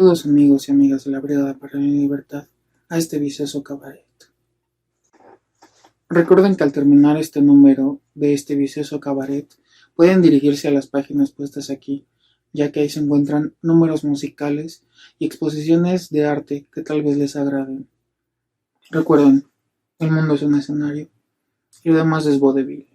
Saludos amigos y amigas de la Brigada para la Libertad a este vicioso cabaret. Recuerden que al terminar este número de este vicioso cabaret pueden dirigirse a las páginas puestas aquí, ya que ahí se encuentran números musicales y exposiciones de arte que tal vez les agraden. Recuerden, el mundo es un escenario y lo demás es vodevil.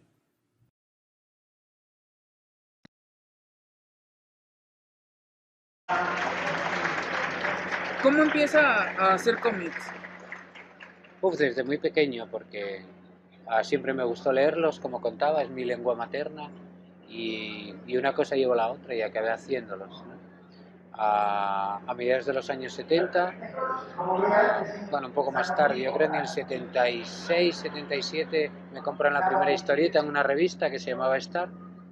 ¿Cómo empieza a hacer cómics? Desde muy pequeño, porque siempre me gustó leerlos, como contaba, es mi lengua materna y una cosa llevó a la otra y acabé haciéndolos, ¿no? A mediados de los años 70, bueno, un poco más tarde, yo creo en el 76, 77, me compran la primera historieta en una revista que se llamaba Star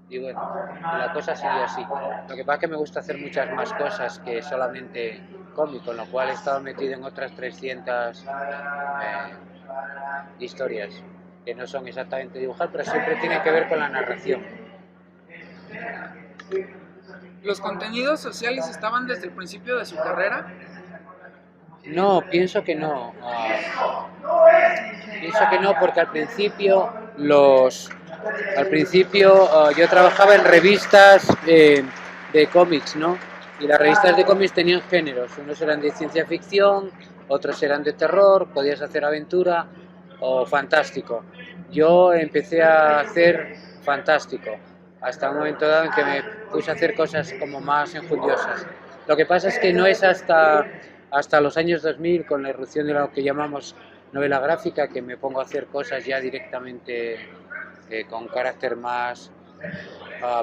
y bueno, la cosa siguió así. Lo que pasa es que me gusta hacer muchas más cosas que solamente cómic, con lo cual he estado metido en otras 300 historias que no son exactamente dibujar, pero siempre tienen que ver con la narración. ¿Los contenidos sociales estaban desde el principio de su carrera? No, pienso que no. Pienso que no, porque al principio yo trabajaba en revistas de cómics, ¿no? Y las revistas de cómics tenían géneros. Unos eran de ciencia ficción, otros eran de terror, podías hacer aventura o fantástico. Yo empecé a hacer fantástico, hasta un momento dado en que me puse a hacer cosas como más enjundiosas. Lo que pasa es que no es hasta los años 2000, con la irrupción de lo que llamamos novela gráfica, que me pongo a hacer cosas ya directamente con carácter más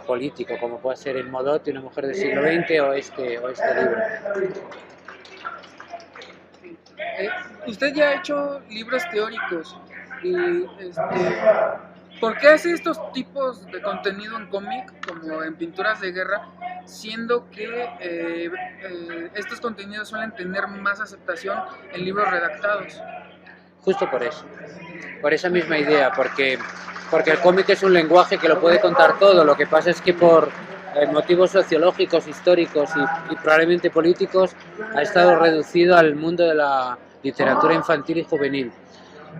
político, como puede ser El Modot y una mujer del siglo XX o este libro. Usted ya ha hecho libros teóricos y ¿por qué hace estos tipos de contenido en cómic como en pinturas de guerra, siendo que estos contenidos suelen tener más aceptación en libros redactados? Justo por esa misma idea, porque el cómic es un lenguaje que lo puede contar todo. Lo que pasa es que por motivos sociológicos, históricos y probablemente políticos ha estado reducido al mundo de la literatura infantil y juvenil.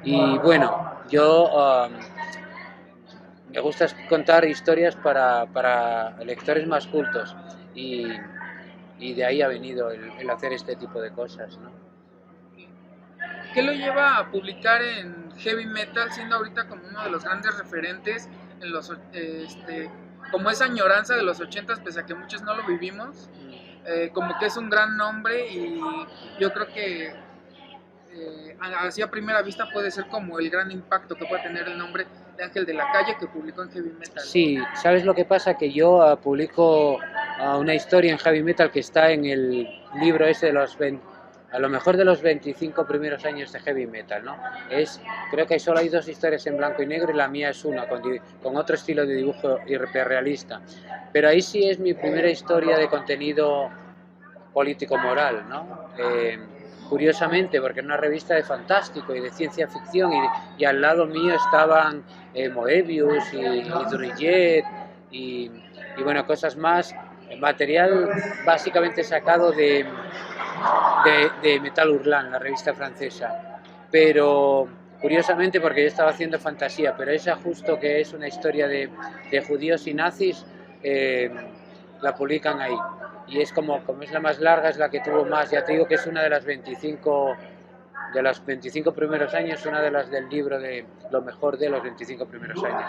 Y bueno, yo me gusta contar historias para lectores más cultos y, y de ahí ha venido el hacer este tipo de cosas, ¿no? ¿Qué lo lleva a publicar en heavy metal, siendo ahorita como uno de los grandes referentes en los, como esa añoranza de los 80s, pese a que muchos no lo vivimos? Como que es un gran nombre y yo creo que así a primera vista puede ser como el gran impacto que puede tener el nombre de Ángel de la Calle, que publicó en heavy metal. Sí, ¿sabes lo que pasa? Que yo publico una historia en heavy metal que está en el libro ese de a lo mejor de los 25 primeros años de heavy metal, ¿no? Creo que solo hay dos historias en blanco y negro y la mía es una, con otro estilo de dibujo hiperrealista. Pero ahí sí es mi primera historia de contenido político-moral, ¿no? Curiosamente, porque era una revista de fantástico y de ciencia ficción y al lado mío estaban Moebius y Druillet y bueno, cosas más, material básicamente sacado de Metal Hurlant, la revista francesa, pero curiosamente porque yo estaba haciendo fantasía, pero esa justo que es una historia de judíos y nazis, la publican ahí. Y es como es la más larga, es la que tuvo más, ya te digo que es una de los 25 primeros años, una de las del libro de lo mejor de los 25 primeros años.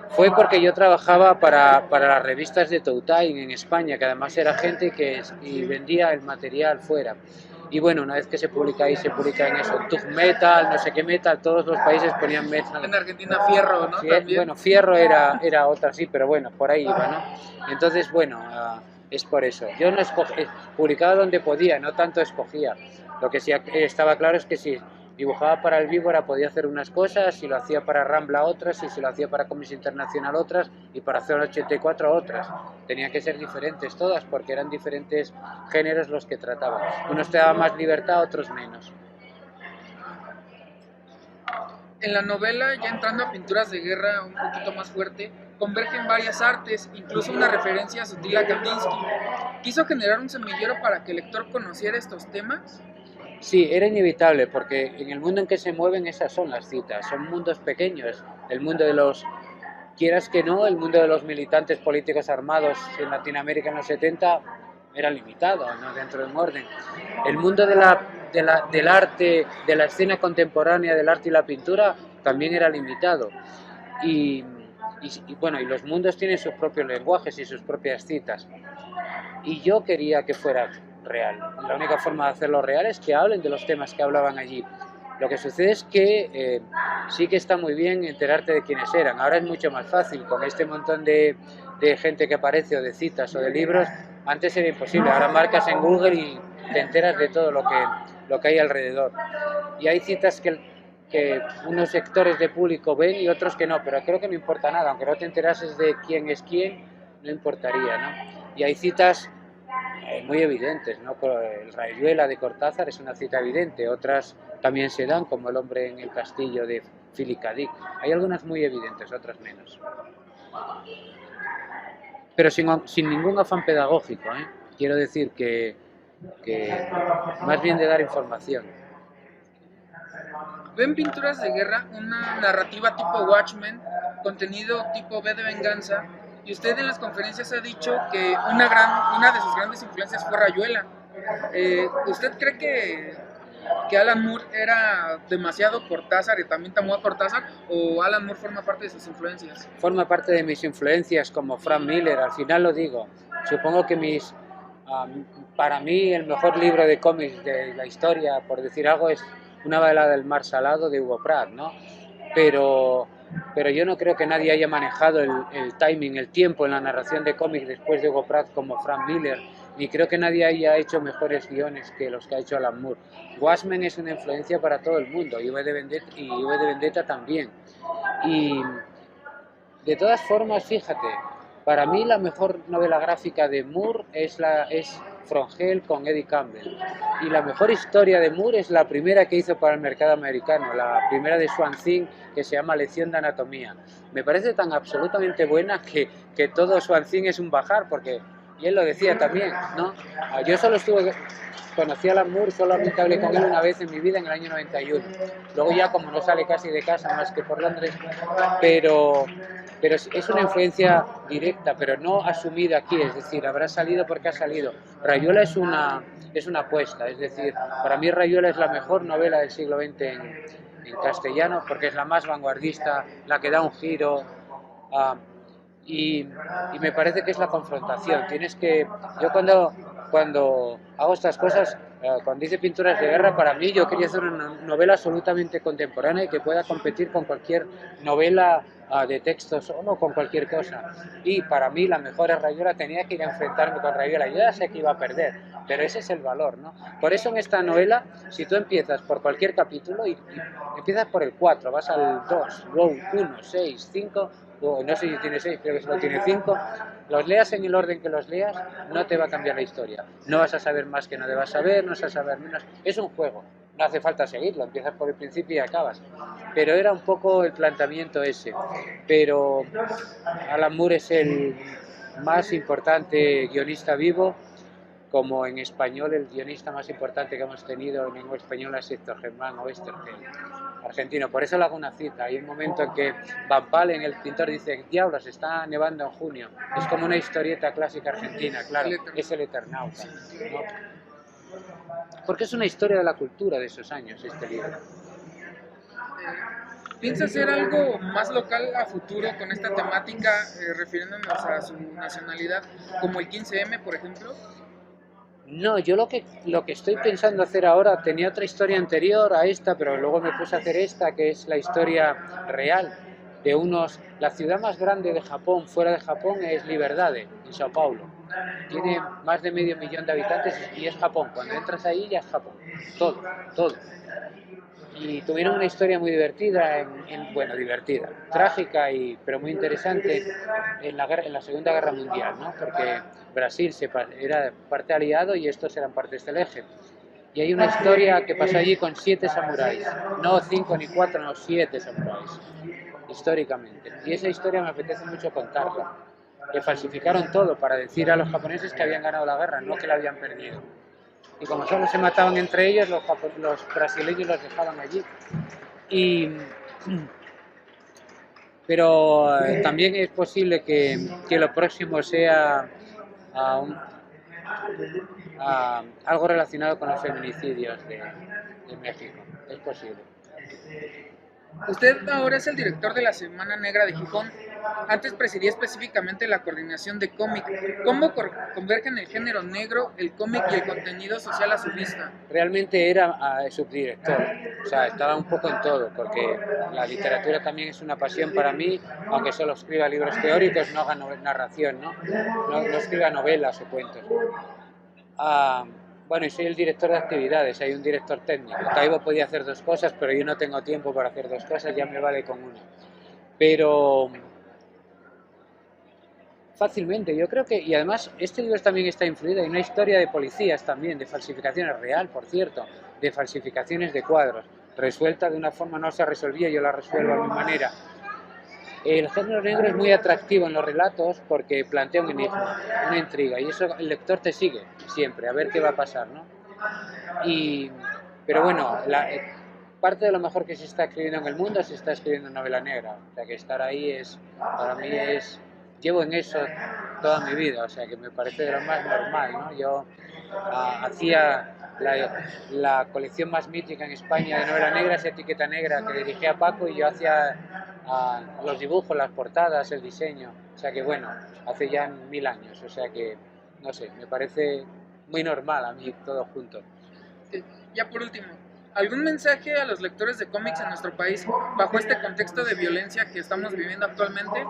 Fue porque yo trabajaba para las revistas de Toutain en España, que además era gente y vendía el material fuera. Y bueno, una vez que se publica ahí, se publica en eso, Tug Metal, no sé qué metal, todos los países ponían metal. En Argentina Fierro, ¿no? Sí, También. bueno, Fierro era otra, sí, pero bueno, por ahí iba, ¿no? Entonces, bueno, es por eso. Yo no publicaba donde podía, no tanto escogía. Lo que sí estaba claro es que si dibujaba para el Víbora podía hacer unas cosas, si lo hacía para Rambla otras, y si lo hacía para Comics Internacional otras, y para Zona 84 otras. Tenían que ser diferentes todas, porque eran diferentes géneros los que trataba. Unos te daban más libertad, otros menos. En la novela, ya entrando a pinturas de guerra un poquito más fuerte, convergen varias artes, incluso una referencia sutil a Kandinsky. ¿Quiso generar un semillero para que el lector conociera estos temas? Sí, era inevitable, porque en el mundo en que se mueven esas son las citas, son mundos pequeños, el mundo de los, quieras que no, el mundo de los militantes políticos armados en Latinoamérica en los 70 era limitado, ¿no? Dentro de un orden. El mundo del arte, de la escena contemporánea, del arte y la pintura, también era limitado. Y, bueno, y los mundos tienen sus propios lenguajes y sus propias citas. Y yo quería que fuera real. La única forma de hacerlo real es que hablen de los temas que hablaban allí. Lo que sucede es que sí que está muy bien enterarte de quiénes eran. Ahora es mucho más fácil con este montón de gente que aparece, o de citas o de libros. Antes era imposible. Ahora marcas en Google y te enteras de todo lo que hay alrededor. Y hay citas que unos sectores de público ven y otros que no, pero creo que no importa nada. Aunque no te enterases de quién es quién, no importaría, ¿no? Y hay citas muy evidentes, ¿no? El Rayuela de Cortázar es una cita evidente, otras también se dan, como El hombre en el castillo de Philip K. Dick. Hay algunas muy evidentes, otras menos. Pero sin ningún afán pedagógico, ¿eh? Quiero decir que más bien de dar información. ¿Ven pinturas de guerra, una narrativa tipo Watchmen, contenido tipo V de Venganza? Y usted en las conferencias ha dicho que una de sus grandes influencias fue Rayuela. ¿Usted cree que Alan Moore era demasiado Cortázar y también tomó a Cortázar, o Alan Moore forma parte de sus influencias? Forma parte de mis influencias, como Frank Miller, al final lo digo. Supongo que para mí el mejor libro de cómics de la historia, por decir algo, es Una balada del mar salado de Hugo Pratt, ¿no? Pero yo no creo que nadie haya manejado el timing, el tiempo en la narración de cómics después de Hugo Pratt como Frank Miller, ni creo que nadie haya hecho mejores guiones que los que ha hecho Alan Moore. Watchmen es una influencia para todo el mundo, y V de Vendetta también. Y de todas formas, fíjate, para mí la mejor novela gráfica de Moore es From Hell con Eddie Campbell. Y la mejor historia de Moore es la primera que hizo para el mercado americano, la primera de Swamp Thing, que se llama Lección de Anatomía. Me parece tan absolutamente buena que todo Swamp Thing es un bajar, porque, y él lo decía también, ¿no? Yo conocí a Alan Moore, solamente hablé con él una vez en mi vida en el año 91. Luego ya, como no sale casi de casa más que por Londres, pero es una influencia directa, pero no asumida aquí, es decir, habrá salido porque ha salido. Rayuela es una apuesta, es decir, para mí Rayuela es la mejor novela del siglo XX en castellano, porque es la más vanguardista, la que da un giro, y me parece que es la confrontación. Yo cuando hago estas cosas, cuando hice pinturas de guerra, para mí yo quería hacer una novela absolutamente contemporánea y que pueda competir con cualquier novela de texto solo, con cualquier cosa. Y para mí la mejor es Rayuela, tenía que ir a enfrentarme con Rayuela. Yo ya sé que iba a perder, pero ese es el valor, ¿no? Por eso en esta novela, si tú empiezas por cualquier capítulo y empiezas por el 4, vas al 2, luego 1, 6, 5, no sé si tiene 6, creo que solo tiene 5, los leas en el orden que los leas, no te va a cambiar la historia. No vas a saber más que no debas saber, no vas a saber menos. Es un juego, no hace falta seguirlo, empiezas por el principio y acabas. Pero era un poco el planteamiento ese. Pero Alan Moore es el más importante guionista vivo, como en español el guionista más importante que hemos tenido en lengua española es Héctor Germán Oesterheld, argentino. Por eso le hago una cita. Hay un momento en que Van Palen, el pintor, dice: diablos, está nevando en junio. Es como una historieta clásica argentina, claro, es El Eternauta, ¿no? Porque es una historia de la cultura de esos años, este libro. ¿Piensa hacer algo más local a futuro con esta temática, refiriéndonos a su nacionalidad, como el 15M, por ejemplo? No, yo lo que estoy pensando hacer ahora, tenía otra historia anterior a esta, pero luego me puse a hacer esta, que es la historia real de la ciudad más grande de Japón, fuera de Japón, es Liberdade, en Sao Paulo. Tiene más de 500.000 de habitantes y es Japón. Cuando entras ahí ya es Japón, todo. Y tuvieron una historia muy divertida, bueno, divertida, trágica, pero muy interesante en la Segunda Guerra Mundial, ¿no? Porque Brasil era parte aliado y estos eran partes del eje. Y hay una historia que pasa allí con 7 samuráis, no 5 ni 4, no, 7 samuráis. históricamente. Y esa historia me apetece mucho contarla. Que falsificaron todo para decir a los japoneses que habían ganado la guerra, no que la habían perdido. Y como solo se mataban entre ellos, los brasileños los dejaban allí. Y, pero también es posible que lo próximo sea a algo relacionado con los feminicidios de México. Es posible. Usted ahora es el director de la Semana Negra de Gijón. Antes presidía específicamente la coordinación de cómic. ¿Cómo convergen el género negro, el cómic y el contenido social a su vista? Realmente era subdirector, o sea, estaba un poco en todo, porque la literatura también es una pasión para mí, aunque solo escriba libros teóricos, no haga narración, no escriba novelas o cuentos. Bueno, y soy el director de actividades, hay un director técnico. Taibo podía hacer dos cosas, pero yo no tengo tiempo para hacer dos cosas, ya me vale con una. Pero fácilmente, yo creo que, y además este libro también está influido en una historia de policías también, de falsificaciones real, por cierto, de falsificaciones de cuadros, resuelta de una forma, no se resolvía, yo la resuelvo a mi manera. El género negro es muy atractivo en los relatos porque plantea un enigma, una intriga, y eso el lector te sigue siempre, a ver qué va a pasar, ¿no? Pero bueno, parte de lo mejor que se está escribiendo en el mundo se está escribiendo en novela negra, o sea que estar ahí para mí llevo en eso toda mi vida, o sea que me parece de lo más normal, ¿no? Yo hacía la colección más mítica en España de novela negra, esa Etiqueta Negra que dirigía Paco, y yo hacía los dibujos, las portadas, el diseño, o sea que bueno, hace ya 1000 años, o sea que, no sé, me parece muy normal a mí todo junto. Ya por último, ¿algún mensaje a los lectores de cómics en nuestro país bajo este contexto de violencia que estamos viviendo actualmente?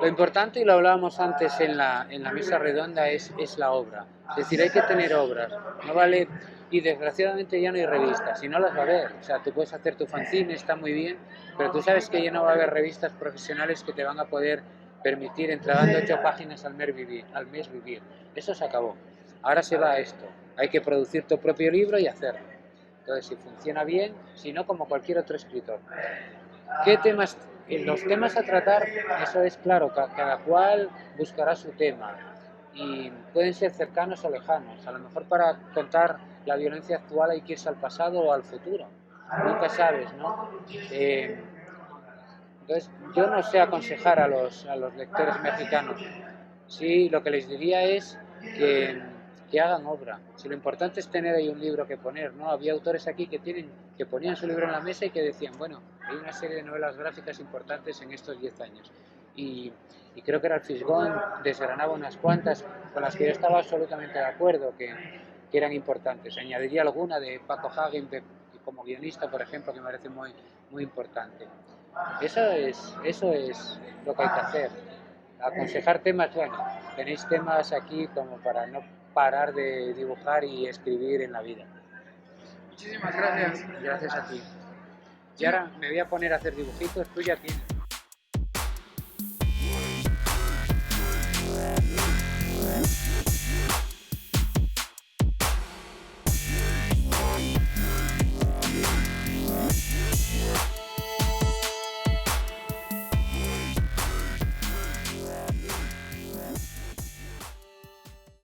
Lo importante, y lo hablábamos antes en la mesa redonda, es la obra. Es decir, hay que tener obras, no vale, y desgraciadamente ya no hay revistas, y no las va a haber. O sea, tú puedes hacer tu fanzine, está muy bien, pero tú sabes que ya no va a haber revistas profesionales que te van a poder permitir entregando 8 páginas al mes vivir. Eso se acabó. Ahora se va a esto. Hay que producir tu propio libro y hacerlo. Entonces, si funciona bien, si no, como cualquier otro escritor. ¿Qué temas? Los temas a tratar, eso es claro, cada cual buscará su tema y pueden ser cercanos o lejanos. A lo mejor para contar la violencia actual hay que irse al pasado o al futuro, nunca sabes, ¿no? Entonces yo no sé aconsejar a los lectores mexicanos. Sí, lo que les diría es que hagan obra. Si lo importante es tener ahí un libro que poner, ¿no? Había autores aquí que ponían su libro en la mesa y que decían, bueno, hay una serie de novelas gráficas importantes en estos 10 años. Y creo que era el Fisgón, desgranaba unas cuantas con las que yo estaba absolutamente de acuerdo, que eran importantes. Añadiría alguna de Paco Hagen como guionista, por ejemplo, que me parece muy, muy importante. Eso es lo que hay que hacer. Aconsejar temas, bueno, tenéis temas aquí como para no parar de dibujar y escribir en la vida. Muchísimas gracias. Gracias a ti. Y ahora me voy a poner a hacer dibujitos, tú ya tienes.